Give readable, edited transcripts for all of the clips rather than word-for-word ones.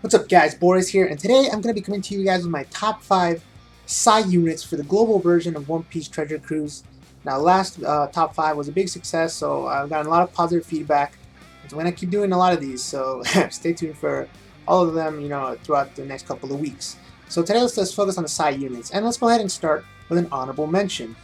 What's up guys, Boris here, and today I'm going to be coming to you guys with my top 5 Psy units for the global version of One Piece Treasure Cruise. Now last top 5 was a big success, so I've gotten a lot of positive feedback. So I'm going to keep doing a lot of these, so stay tuned for all of them, throughout the next couple of weeks. So today let's focus on the Psy units, and let's go ahead and start with an honorable mention.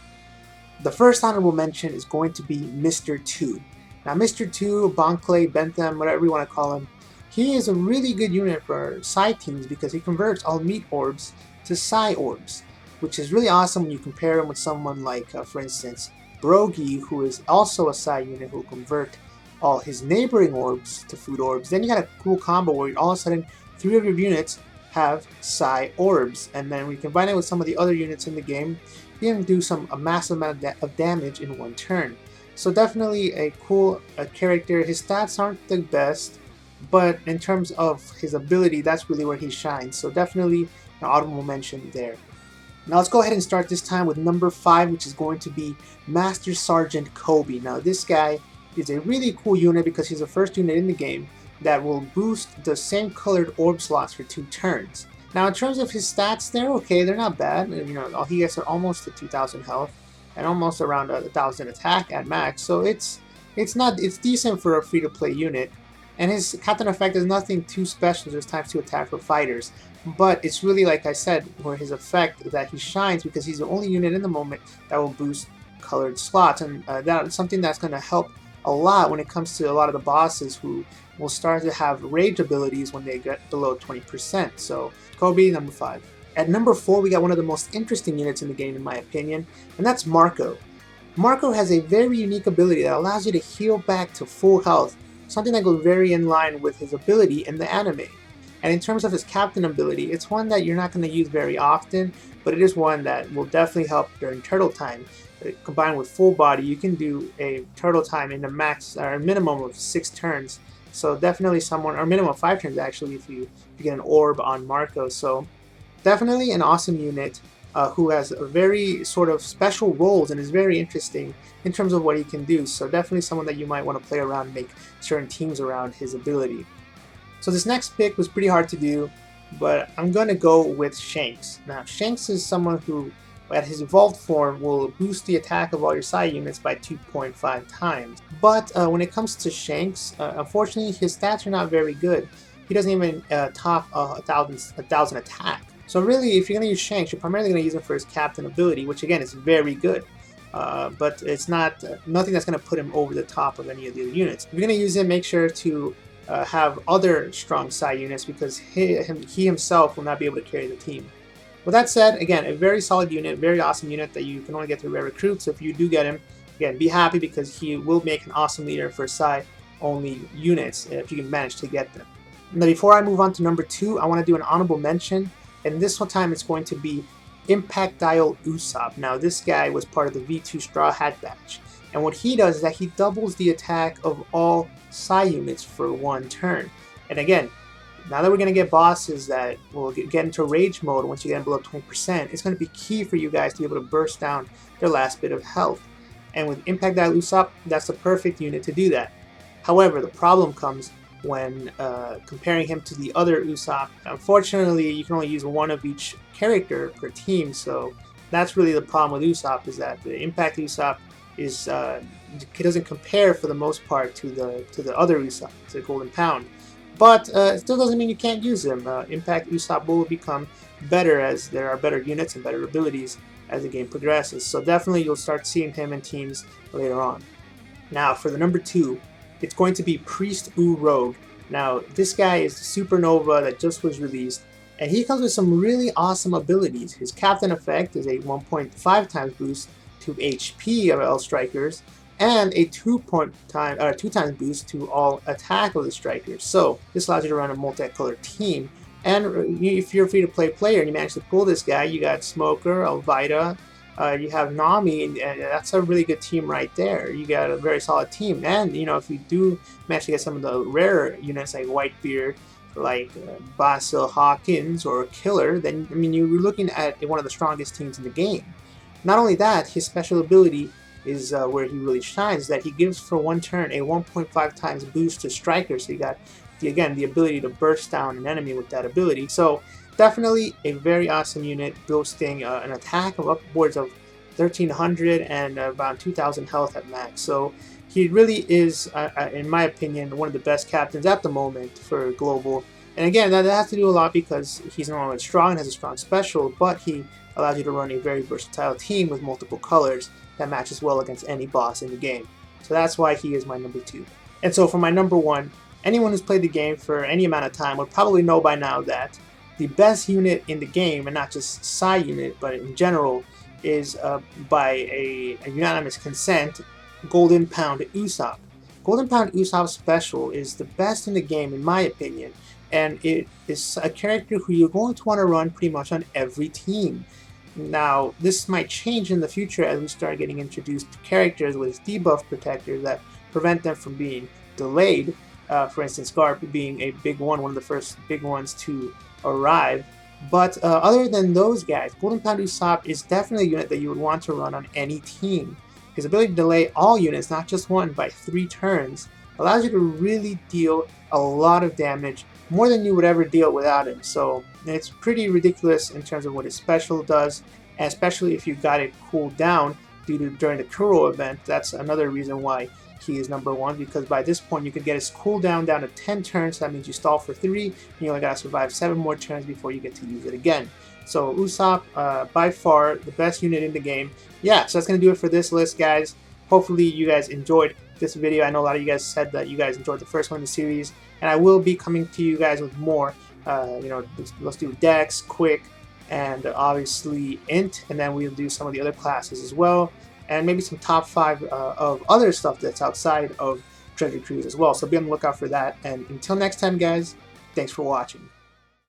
The first honorable mention is going to be Mr. 2. Now Mr. 2, Bonclay, Bentham, whatever you want to call him, he is a really good unit for Psy teams because he converts all meat orbs to Psy orbs, which is really awesome when you compare him with someone like, for instance, Brogy, who is also a Psy unit who will convert all his neighboring orbs to food orbs. Then you got a cool combo where all of a sudden 3 of your units have Psy orbs, and then we combine it with some of the other units in the game, you can do a massive amount of damage in one turn. So definitely a cool character. His stats aren't the best, but in terms of his ability, that's really where he shines. So definitely an honorable mention there. Now let's go ahead and start this time with number 5, which is going to be Master Sergeant Kobe. Now this guy is a really cool unit because he's the first unit in the game that will boost the same colored orb slots for 2 turns. Now in terms of his stats, they're okay, they're not bad. All he gets are almost to 2,000 health and almost around 1,000 attack at max. So it's decent for a free-to-play unit. And his Captain effect is nothing too special, just times 2 attack for fighters. But it's really, like I said, where his effect that he shines because he's the only unit in the moment that will boost colored slots. And that's something that's going to help a lot when it comes to a lot of the bosses who will start to have rage abilities when they get below 20%. So Kobe, number 5. At number 4, we got one of the most interesting units in the game, in my opinion, and that's Marco. Marco has a very unique ability that allows you to heal back to full health, something that goes very in line with his ability in the anime. And in terms of his captain ability, it's one that you're not going to use very often, but it is one that will definitely help during turtle time. Combined with full body, you can do a turtle time in a max or a minimum of 6 turns. So definitely someone, or minimum of 5 turns actually, if you get an orb on Marco. So definitely an awesome unit who has a very sort of special roles and is very interesting in terms of what he can do. So definitely someone that you might want to play around and make certain teams around his ability. So this next pick was pretty hard to do, but I'm going to go with Shanks. Now Shanks is someone who at his evolved form will boost the attack of all your Psy units by 2.5 times. But when it comes to Shanks, unfortunately his stats are not very good. He doesn't even top 1,000 attack. So really, if you're going to use Shanks, you're primarily going to use him for his captain ability, which again is very good. But it's nothing that's going to put him over the top of any of the other units. If you're going to use him, make sure to have other strong Psy units because he himself will not be able to carry the team. With that said, again, a very solid unit, very awesome unit that you can only get through rare recruits. So if you do get him, again, be happy because he will make an awesome leader for Psy-only units if you can manage to get them. Now before I move on to number 2, I want to do an honorable mention. And this one time it's going to be Impact Dial Usopp. Now this guy was part of the V2 Straw Hat batch. And what he does is that he doubles the attack of all Psy units for 1 turn. And again, now that we're going to get bosses that will get into rage mode once you get below 20%, it's going to be key for you guys to be able to burst down their last bit of health. And with Impact Dial Usopp, that's the perfect unit to do that. However, the problem comes when comparing him to the other Usopp. Unfortunately, you can only use 1 of each character per team, so that's really the problem with Usopp, is that the Impact Usopp is it doesn't compare for the most part to the other Usopp, to the Golden Pound. But it still doesn't mean you can't use him. Impact Usopp will become better as there are better units and better abilities as the game progresses. So definitely you'll start seeing him in teams later on. Now for the number 2, it's going to be Priest Urogue. Now this guy is the Supernova that just was released, and he comes with some really awesome abilities. His captain effect is a 1.5 times boost to HP of all strikers, and a 2 times boost to all attack of the strikers. So this allows you to run a multicolored team. And if you're a free-to-play player and you manage to pull this guy, you got Smoker, Alvida, you have Nami, and that's a really good team right there. You got a very solid team. And if you do manage to get some of the rarer units like Whitebeard, like Basil Hawkins or Killer, then you're looking at one of the strongest teams in the game. Not only that, his special ability is where he really shines, that he gives for 1 turn a 1.5 times boost to strikers. So you got the ability to burst down an enemy with that ability. So definitely a very awesome unit, boasting an attack of upwards of 1300 and about 2000 health at max. So he really is, in my opinion, one of the best captains at the moment for global. And again, that has to do a lot because he's not only strong and has a strong special, but he allows you to run a very versatile team with multiple colors that matches well against any boss in the game. So that's why he is my number 2. And so for my number 1, anyone who's played the game for any amount of time would probably know by now that the best unit in the game, and not just Psy unit, but in general, is by a unanimous consent, Golden Pound Usopp. Golden Pound Usopp special is the best in the game in my opinion, and it is a character who you're going to want to run pretty much on every team. Now, this might change in the future as we start getting introduced to characters with debuff protectors that prevent them from being delayed. For instance, Garp being a big one of the first big ones to arrive. But other than those guys, Golden Pound Usopp is definitely a unit that you would want to run on any team. His ability to delay all units, not just one, by 3 turns, allows you to really deal a lot of damage, more than you would ever deal without him. So it's pretty ridiculous in terms of what his special does, and especially if you got it cooled down during the Kuro event. That's another reason why he is number 1, because by this point you could get his cooldown down to 10 turns. So that means you stall for 3, and you only gotta survive 7 more turns before you get to use it again. So Usopp, by far the best unit in the game. Yeah, so that's gonna do it for this list, guys. Hopefully you guys enjoyed this video. I know a lot of you guys said that you guys enjoyed the first one in the series, and I will be coming to you guys with more. Let's do Dex, Quick, and obviously Int, and then we'll do some of the other classes as well, and maybe some top 5 of other stuff that's outside of Treasure Cruise as well. So be on the lookout for that. And until next time, guys, thanks for watching.